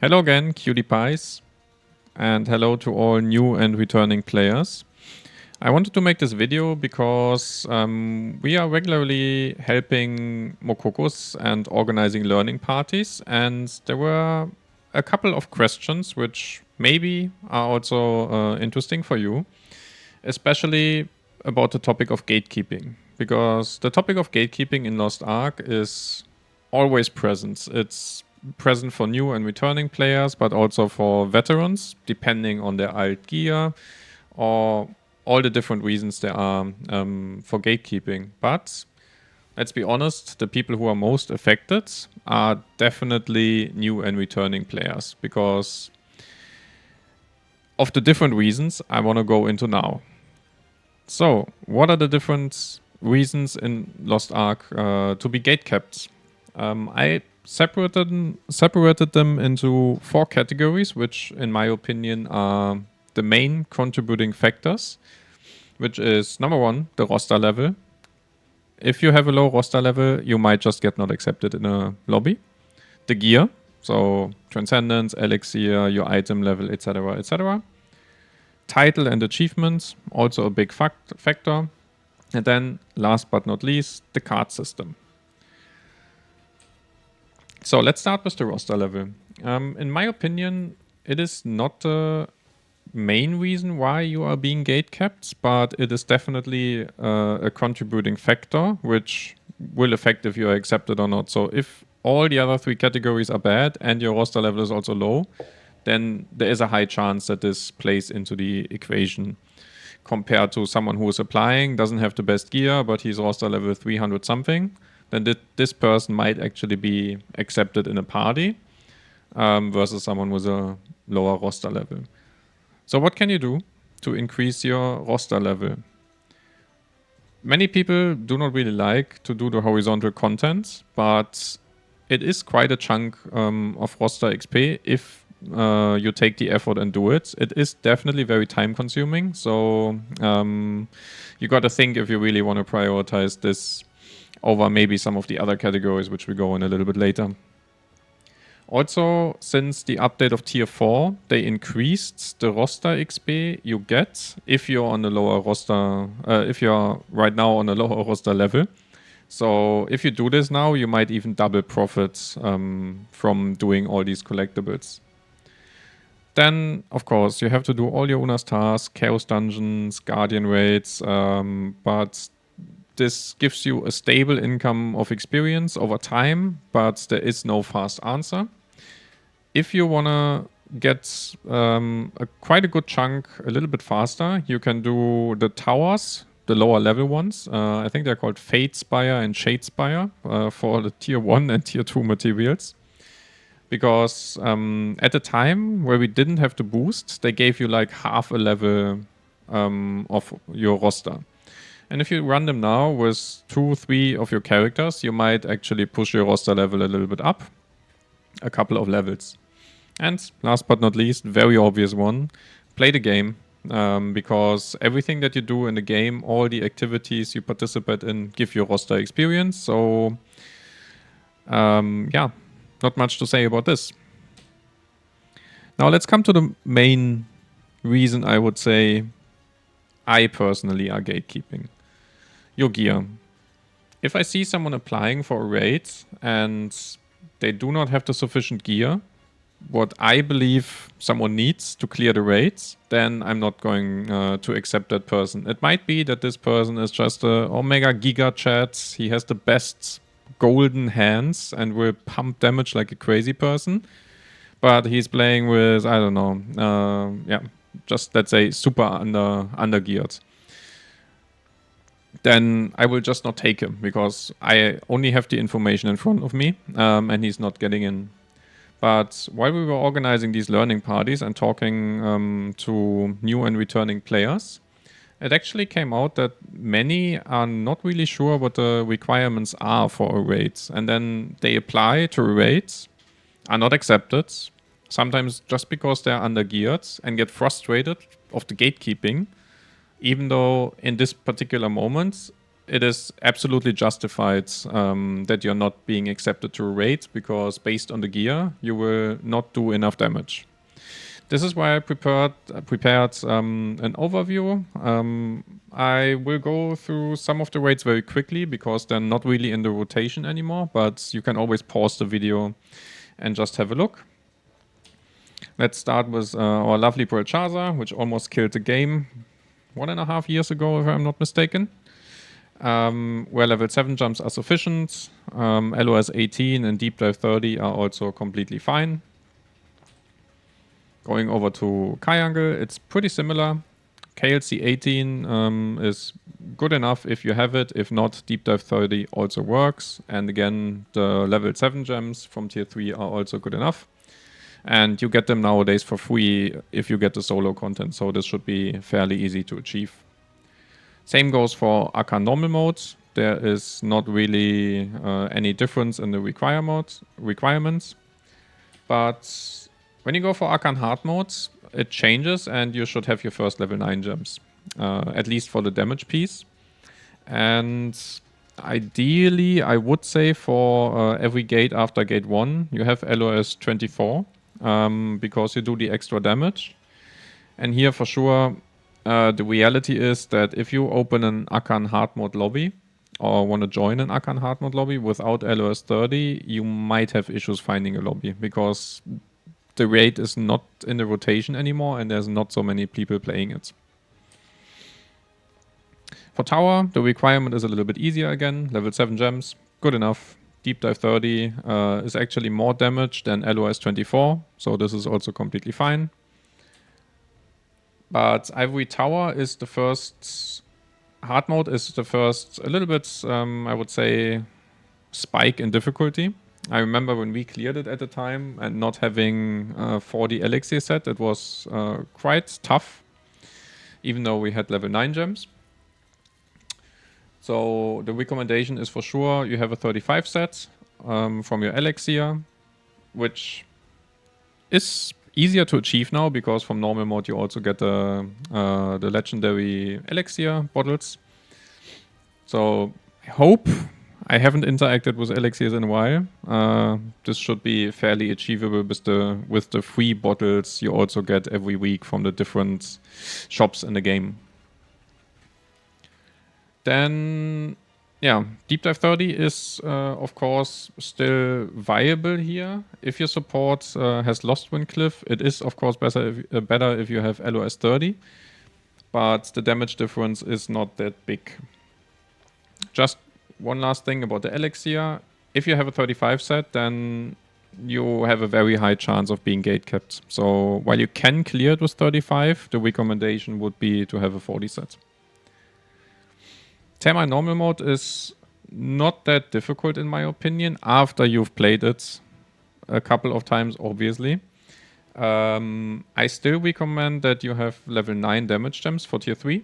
Hello again, cutie pies, and hello to all new and returning players. I wanted to make this video because we are regularly helping Mokokos and organizing learning parties, and there were a couple of questions which maybe are also interesting for you, especially about the topic of gatekeeping, because the topic of gatekeeping in Lost Ark is always present. It's present for new and returning players, but also for veterans, depending on their alt gear or all the different reasons there are for gatekeeping. But let's be honest, the people who are most affected are definitely new and returning players because of the different reasons I want to go into now. So, what are the different reasons in Lost Ark to be gatekept? I separated them into 4 categories, which, in my opinion, are the main contributing factors, which is number 1, the roster level. If you have a low roster level, you might just get not accepted in a lobby. The gear, so Transcendence, Elixir, your item level, etc., etc. Title and achievements, also a big factor. And then, last but not least, the card system. So let's start with the roster level. In my opinion, it is not the main reason why you are being gatekept, but it is definitely a contributing factor which will affect if you are accepted or not. So if all the other 3 categories are bad and your roster level is also low, then there is a high chance that this plays into the equation. Compared to someone who is applying, doesn't have the best gear, but he's roster level 300 something, then this person might actually be accepted in a party versus someone with a lower roster level. So what can you do to increase your roster level? Many people do not really like to do the horizontal content, but it is quite a chunk of roster XP if you take the effort and do it. It is definitely very time consuming, so you got to think if you really want to prioritize this over maybe some of the other categories, which we go in a little bit later. Also, since the update of Tier 4, they increased the roster XP you get if you're on a lower roster, if you're right now on a lower roster level. So if you do this now, you might even double profits from doing all these collectibles. Then, of course, you have to do all your Una's tasks, Chaos Dungeons, Guardian Raids, but this gives you a stable income of experience over time, but there is no fast answer. If you want to get quite a good chunk a little bit faster, you can do the towers, the lower level ones. I think they're called Fate Spire and Shade Spire for the Tier 1 and Tier 2 materials. Because at the time where we didn't have the boost, they gave you like half a level of your roster. And if you run them now with 2-3 of your characters, you might actually push your roster level a little bit up, a couple of levels. And last but not least, very obvious one, play the game. Because everything that you do in the game, all the activities you participate in give you roster experience. So, yeah, not much to say about this. Now let's come to the main reason I would say I personally are gatekeeping. Your gear. If I see someone applying for a raid and they do not have the sufficient gear, what I believe someone needs to clear the raids, then I'm not going to accept that person. It might be that this person is just a Omega Giga Chat. He has the best golden hands and will pump damage like a crazy person. But he's playing with, I don't know, just let's say super under-geared. Then I will just not take him because I only have the information in front of me and he's not getting in. But while we were organizing these learning parties and talking to new and returning players, it actually came out that many are not really sure what the requirements are for a raid. And then they apply to a raid, are not accepted, sometimes just because they're under-geared and get frustrated of the gatekeeping, even though in this particular moment, it is absolutely justified that you're not being accepted to a raid, because based on the gear, you will not do enough damage. This is why I prepared an overview. I will go through some of the raids very quickly because they're not really in the rotation anymore, but you can always pause the video and just have a look. Let's start with our lovely Pelchaza, which almost killed the game 1.5 years ago, if I'm not mistaken. Where level 7 jumps are sufficient. LOS 18 and Deep Dive 30 are also completely fine. Going over to Kyangle, it's pretty similar. KLC 18 is good enough if you have it. If not, Deep Dive 30 also works. And again, the level 7 gems from tier 3 are also good enough. And you get them nowadays for free if you get the solo content, so this should be fairly easy to achieve. Same goes for Arcan normal mode. There is not really any difference in the requirements. But when you go for Arcan hard mode, it changes and you should have your first level 9 gems, at least for the damage piece. And ideally, I would say for every gate after gate 1, you have LOS 24, because you do the extra damage. And here for sure, the reality is that if you open an Arcan hard mode lobby, or want to join an Arcan hard mode lobby without LOS 30, you might have issues finding a lobby, because the raid is not in the rotation anymore and there's not so many people playing it. For tower, the requirement is a little bit easier again. Level 7 gems, good enough. Deep Dive 30 is actually more damage than LOS 24, so this is also completely fine. But Ivory Tower is the first, hard mode is the first, a little bit, I would say, spike in difficulty. I remember when we cleared it at the time and not having 40 elixir set, it was quite tough, even though we had level 9 gems. So the recommendation is for sure you have a 35 set from your elixir, which is easier to achieve now because from normal mode you also get the legendary elixir bottles. So I hope, I haven't interacted with elixirs in a while. This should be fairly achievable with the free bottles you also get every week from the different shops in the game. Then, yeah, Deep Dive 30 is, of course, still viable here. If your support has Lost Wind Cliff, it is, of course, better if you have LOS 30. But the damage difference is not that big. Just one last thing about the elixir. If you have a 35 set, then you have a very high chance of being gate capped. So while you can clear it with 35, the recommendation would be to have a 40 set. Thermite normal mode is not that difficult in my opinion after you've played it a couple of times, obviously. I still recommend that you have level 9 damage gems for tier 3,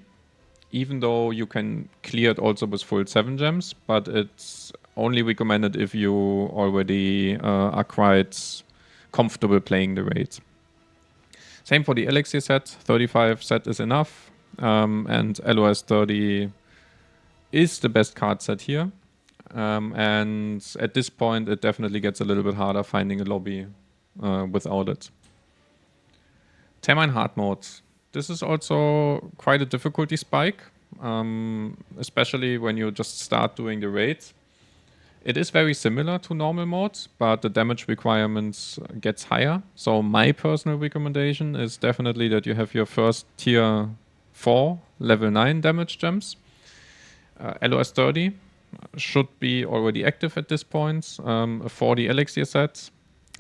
even though you can clear it also with full 7 gems, but it's only recommended if you already are quite comfortable playing the raid. Same for the elixir set, 35 set is enough, and LOS 30 is the best card set here. And at this point, it definitely gets a little bit harder finding a lobby without it. Thermite hard mode. This is also quite a difficulty spike, especially when you just start doing the raid. It is very similar to normal mode, but the damage requirements gets higher. So my personal recommendation is definitely that you have your first tier 4 level 9 damage gems. LOS 30 should be already active at this point, a 40 elixir set.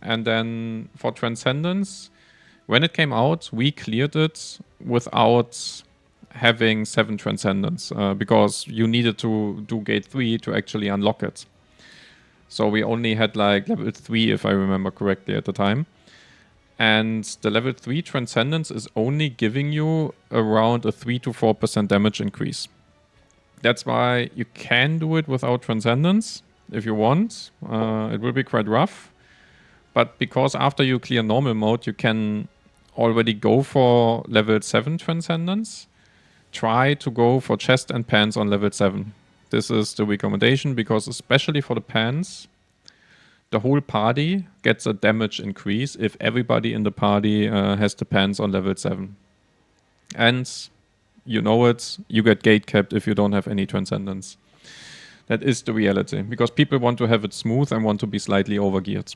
And then for Transcendence, when it came out, we cleared it without having 7 Transcendence because you needed to do gate 3 to actually unlock it. So we only had like level 3, if I remember correctly at the time. And the level 3 Transcendence is only giving you around a 3 to 4% damage increase. That's why you can do it without Transcendence if you want. It will be quite rough. But because after you clear normal mode, you can already go for level 7 Transcendence. Try to go for chest and pants on level 7. This is the recommendation because especially for the pans, the whole party gets a damage increase if everybody in the party has the pans on level 7. And you know it, you get gate capped if you don't have any transcendence. That is the reality, because people want to have it smooth and want to be slightly overgeared.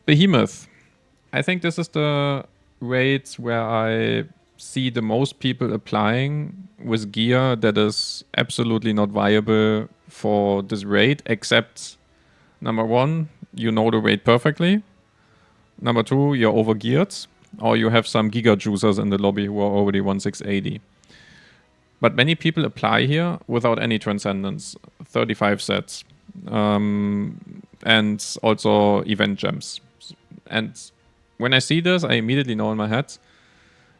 Behemoth. I think this is the raid where I see the most people applying with gear that is absolutely not viable for this raid, except number 1, you know the raid perfectly. Number 2, you're overgeared, or you have some giga juicers in the lobby who are already 1680. But many people apply here without any transcendence, 35 sets, and also event gems. And when I see this, I immediately know in my head,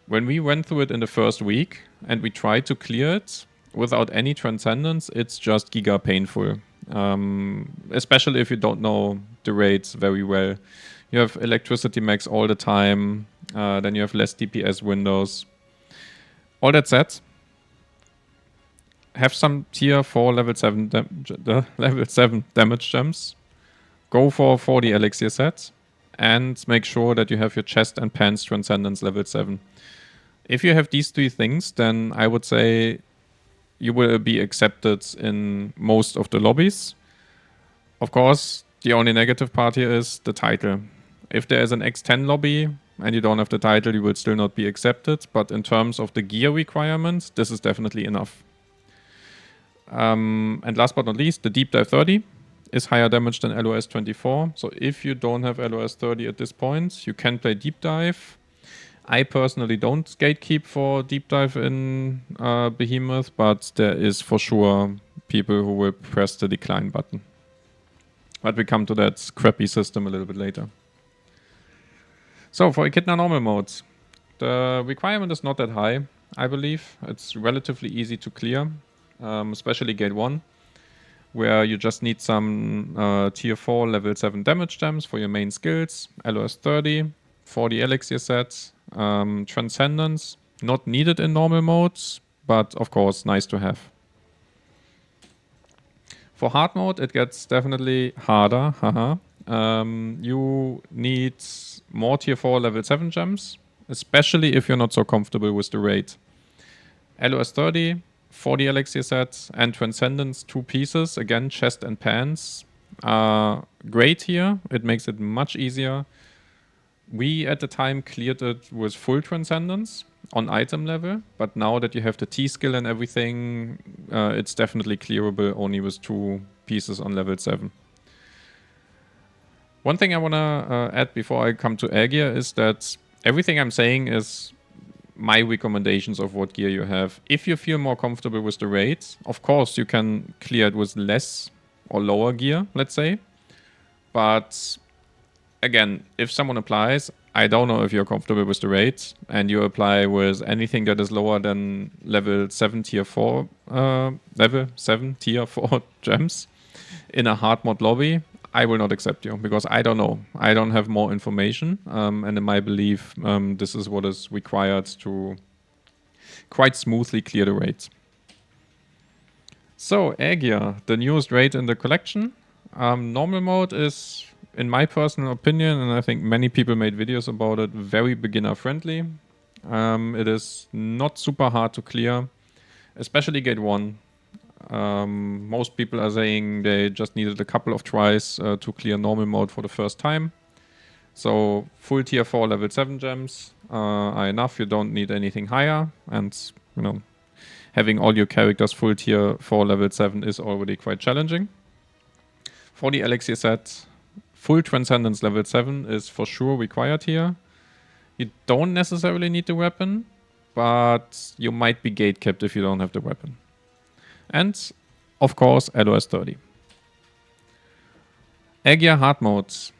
when we went through it in the first week and we tried to clear it without any transcendence, it's just giga painful. Especially if you don't know the raids very well. You have electricity max all the time, then you have less DPS windows. All that said, have some tier 4 level 7 level 7 damage gems. Go for 40 elixir sets and make sure that you have your chest and pants transcendence level 7. If you have these 3 things, then I would say you will be accepted in most of the lobbies. Of course, the only negative part here is the title. If there is an X10 lobby and you don't have the title, you will still not be accepted. But in terms of the gear requirements, this is definitely enough. And last but not least, the Deep Dive 30 is higher damage than LOS 24. So if you don't have LOS 30 at this point, you can play Deep Dive. I personally don't gatekeep for Deep Dive in Behemoth, but there is for sure people who will press the decline button. But we come to that crappy system a little bit later. So for Echidna normal mode, the requirement is not that high, I believe. It's relatively easy to clear, especially Gate 1, where you just need some tier 4 level 7 damage gems for your main skills, LOS 30, 40 elixir sets, transcendence, not needed in normal modes, but of course nice to have. For hard mode, it gets definitely harder, haha. You need more tier 4 level 7 gems, especially if you're not so comfortable with the raid. LOS 30, 40 elixir sets, and transcendence 2 pieces, again chest and pants, are great here. It makes it much easier. We at the time cleared it with full transcendence on item level, but now that you have the T skill and everything, it's definitely clearable only with 2 pieces on level 7. One thing I want to add before I come to air gear is that everything I'm saying is my recommendations of what gear you have. If you feel more comfortable with the raid, of course you can clear it with less or lower gear, let's say. But again, if someone applies, I don't know if you're comfortable with the raid and you apply with anything that is lower than level 7 tier 4 level 7 tier 4 gems in a hard mod lobby, I will not accept you because I don't know. I don't have more information, and in my belief, this is what is required to quite smoothly clear the raid. So, air gear, the newest raid in the collection. Normal mode is, in my personal opinion, and I think many people made videos about it, very beginner friendly. It is not super hard to clear, especially Gate 1. Most people are saying they just needed a couple of tries to clear normal mode for the first time. So full tier 4 level 7 gems are enough. You don't need anything higher. And, you know, having all your characters full tier 4 level 7 is already quite challenging. For the elixir set, full transcendence level 7 is for sure required here. You don't necessarily need the weapon, but you might be gate capped if you don't have the weapon. And, of course, LOS 30. Air gear hard modes.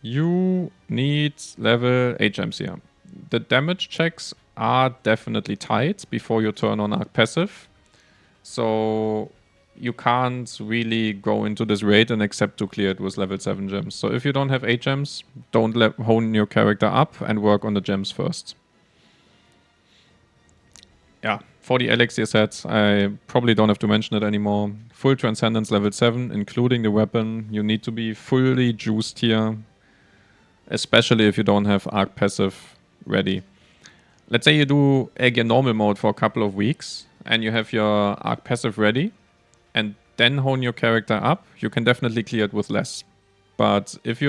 You need level 8 gems here. The damage checks are definitely tight before you turn on Arc passive. So you can't really go into this raid and accept to clear it with level 7 gems. So if you don't have 8 gems, don't hone your character up and work on the gems first. Yeah, For the elixir sets, I probably don't have to mention it anymore. Full Transcendence level 7, including the weapon. You need to be fully juiced here, especially if you don't have Arc passive ready. Let's say you do Aegir normal mode for a couple of weeks, and you have your Arc passive ready, and then hone your character up, you can definitely clear it with less. But if you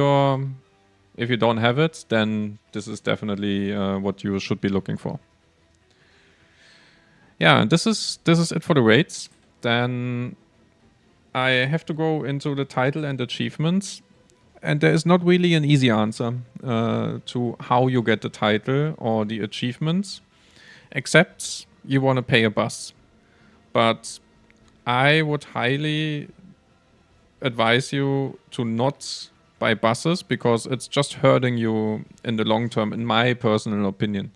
don't have it, then this is definitely what you should be looking for. Yeah, this is it for the raids. Then I have to go into the title and achievements, and there is not really an easy answer to how you get the title or the achievements, except you want to pay a bus. But I would highly advise you to not buy buses because it's just hurting you in the long term, in my personal opinion.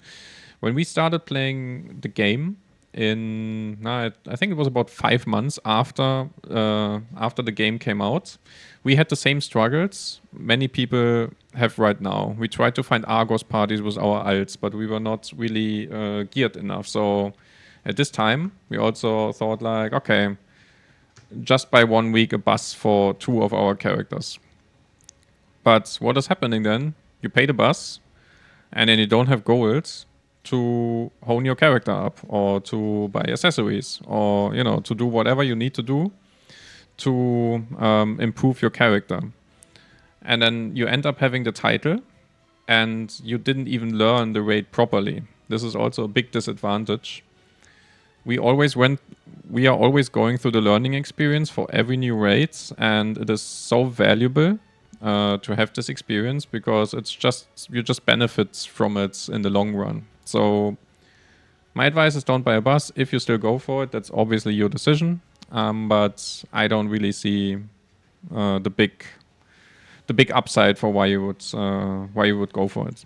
When we started playing the game, I think it was about 5 months after the game came out, we had the same struggles many people have right now. We tried to find Argos parties with our alts, but we were not really geared enough. So at this time, we also thought like, okay, just buy 1 week a bus for 2 of our characters. But what is happening then? You pay the bus, and then you don't have gold to hone your character up or to buy accessories or to do whatever you need to do to improve your character. And then you end up having the title and you didn't even learn the raid properly. This is also a big disadvantage. We are always going through the learning experience for every new raid, and it is so valuable to have this experience because you just benefit from it in the long run. So my advice is don't buy a bus. If you still go for it, that's obviously your decision. But I don't really see the big upside for why you would go for it.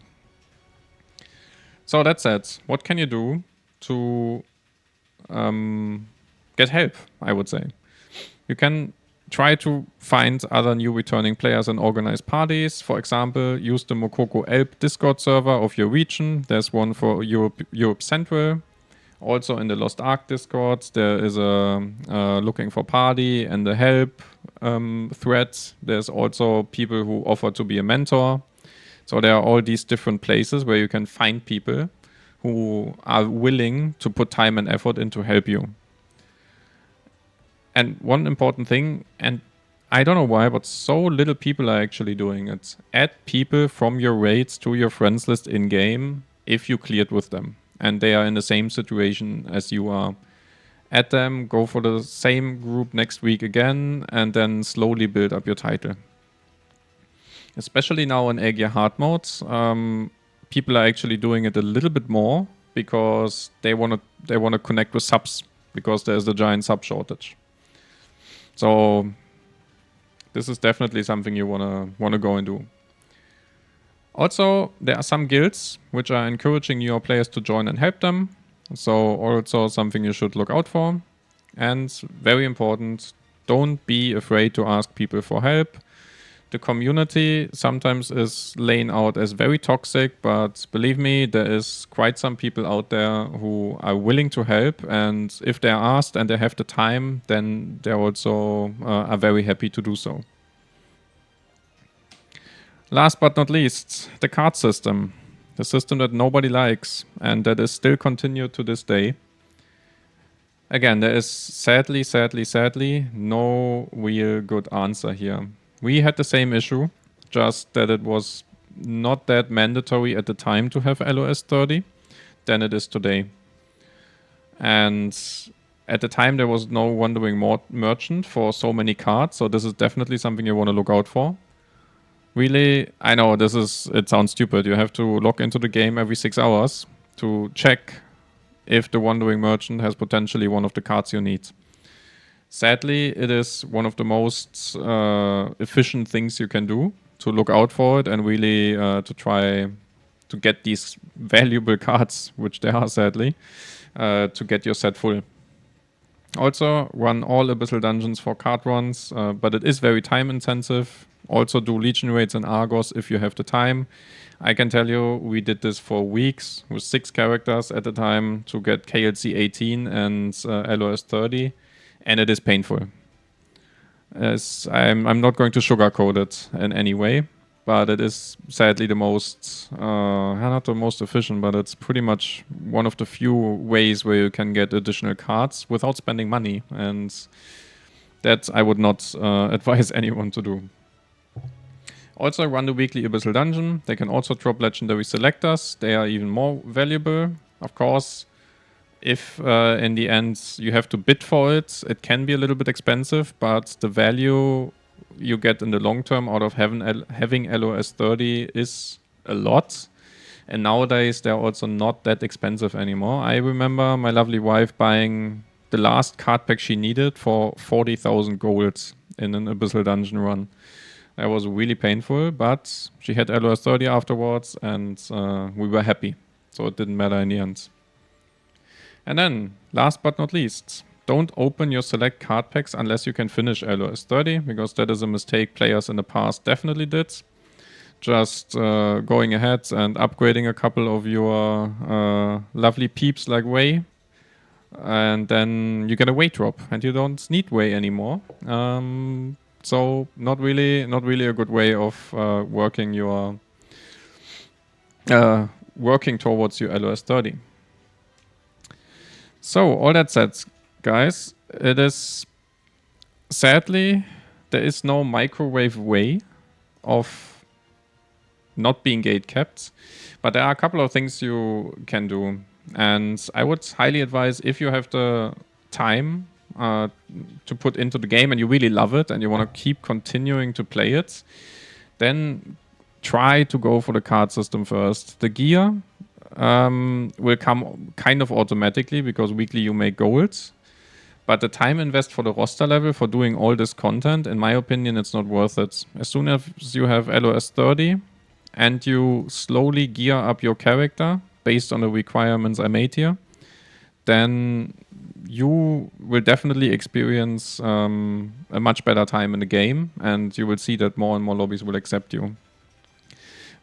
So that said, what can you do to get help? I would say you can try to find other new returning players and organize parties. For example, use the Mokoko Elb Discord server of your region. There's one for Europe Central. Also in the Lost Ark Discord, there is a looking for party and a help thread. There's also people who offer to be a mentor. So there are all these different places where you can find people who are willing to put time and effort in to help you. And one important thing, and I don't know why, but so little people are actually doing it. Add people from your raids to your friends list in-game if you cleared with them and they are in the same situation as you are. Add them, go for the same group next week again, and then slowly build up your title. Especially now in Aegir hard modes, people are actually doing it a little bit more because they want to connect with subs because there's the giant sub shortage. So this is definitely something you wanna go and do. Also, there are some guilds which are encouraging your players to join and help them. So also something you should look out for. And very important, don't be afraid to ask people for help. The community sometimes is laying out as very toxic, but believe me, there is quite some people out there who are willing to help, and if they're asked and they have the time, then they also are very happy to do so. Last but not least, the card system. The system that nobody likes and that is still continued to this day. Again, there is sadly, no real good answer here. We had the same issue, just that it was not that mandatory at the time to have LOS 30 than it is today. And at the time, there was no Wandering Merchant for so many cards, so this is definitely something you want to look out for. Really, I know it sounds stupid. You have to log into the game every 6 hours to check if the Wandering Merchant has potentially one of the cards you need. Sadly, it is one of the most efficient things you can do to look out for it and really to try to get these valuable cards, which they are sadly, to get your set full. Also, run all Abyssal Dungeons for card runs, but it is very time intensive. Also do Legion raids in Argos if you have the time. I can tell you we did this for weeks with 6 characters at a time to get KLC 18 and LOS 30, and it is painful. As I'm not going to sugarcoat it in any way, but it is sadly the most, not the most efficient, but it's pretty much one of the few ways where you can get additional cards without spending money, and that I would not advise anyone to do. Also run the weekly Abyssal Dungeon. They can also drop legendary selectors. They are even more valuable. Of course, if in the end you have to bid for it, it can be a little bit expensive, but the value you get in the long term out of having LOS 30 is a lot. And nowadays they're also not that expensive anymore. I remember my lovely wife buying the last card pack she needed for 40,000 gold in an Abyssal Dungeon run. That was really painful, but she had LOS 30 afterwards, and we were happy. So it didn't matter in the end. And then, last but not least, don't open your select card packs unless you can finish LOS 30, because that is a mistake players in the past definitely did. Just going ahead and upgrading a couple of your lovely peeps like Way, and then you get a weight drop, and you don't need Way anymore. So not really a good way of working towards your LOS 30. So all that said, guys, it is sadly there is no microwave way of not being gate capped, but there are a couple of things you can do, and I would highly advise, if you have the time to put into the game and you really love it and you want to keep continuing to play it, then try to go for the card system first. The gear will come kind of automatically because weekly you make gold, but the time invest for the roster level for doing all this content, in my opinion, it's not worth it. As soon as you have LOS 30 and you slowly gear up your character based on the requirements I made here, then you will definitely experience a much better time in the game, and you will see that more and more lobbies will accept you.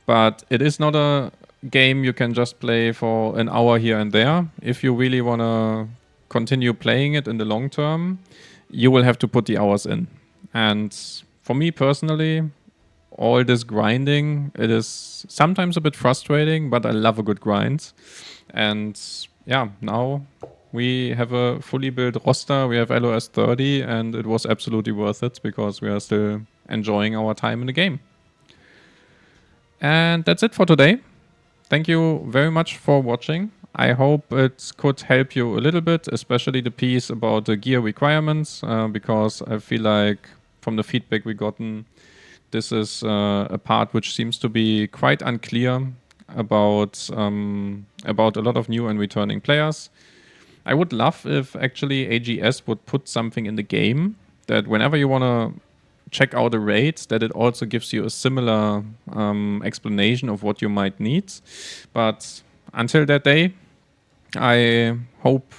But it is not a game you can just play for an hour here and there. If you really want to continue playing it in the long term, you will have to put the hours in. And for me personally, all this grinding, it is sometimes a bit frustrating, but I love a good grind. And yeah, now we have a fully built roster, we have LOS 30, and it was absolutely worth it because we are still enjoying our time in the game. And that's it for today. Thank you very much for watching. I hope it could help you a little bit, especially the piece about the gear requirements, because I feel like from the feedback we gotten, this is a part which seems to be quite unclear about a lot of new and returning players. I would love if actually AGS would put something in the game that whenever you want to check out a raid, that it also gives you a similar explanation of what you might need. But until that day, I hope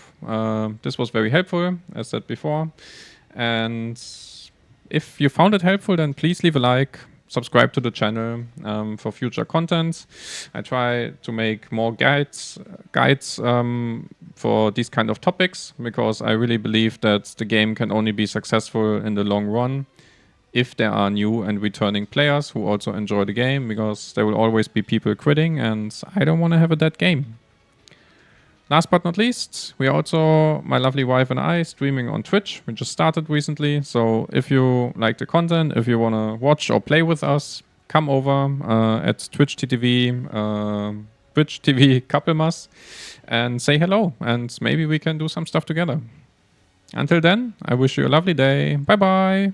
this was very helpful, as said before. And if you found it helpful, then please leave a like, subscribe to the channel for future content. I try to make more guides for these kind of topics, because I really believe that the game can only be successful in the long run if there are new and returning players who also enjoy the game, because there will always be people quitting, and I don't want to have a dead game. Last but not least, we are also, my lovely wife and I, streaming on Twitch. We just started recently, so if you like the content, if you want to watch or play with us, come over at Twitch TV, Twitch TV Kappelmas, and say hello, and maybe we can do some stuff together. Until then, I wish you a lovely day. Bye bye.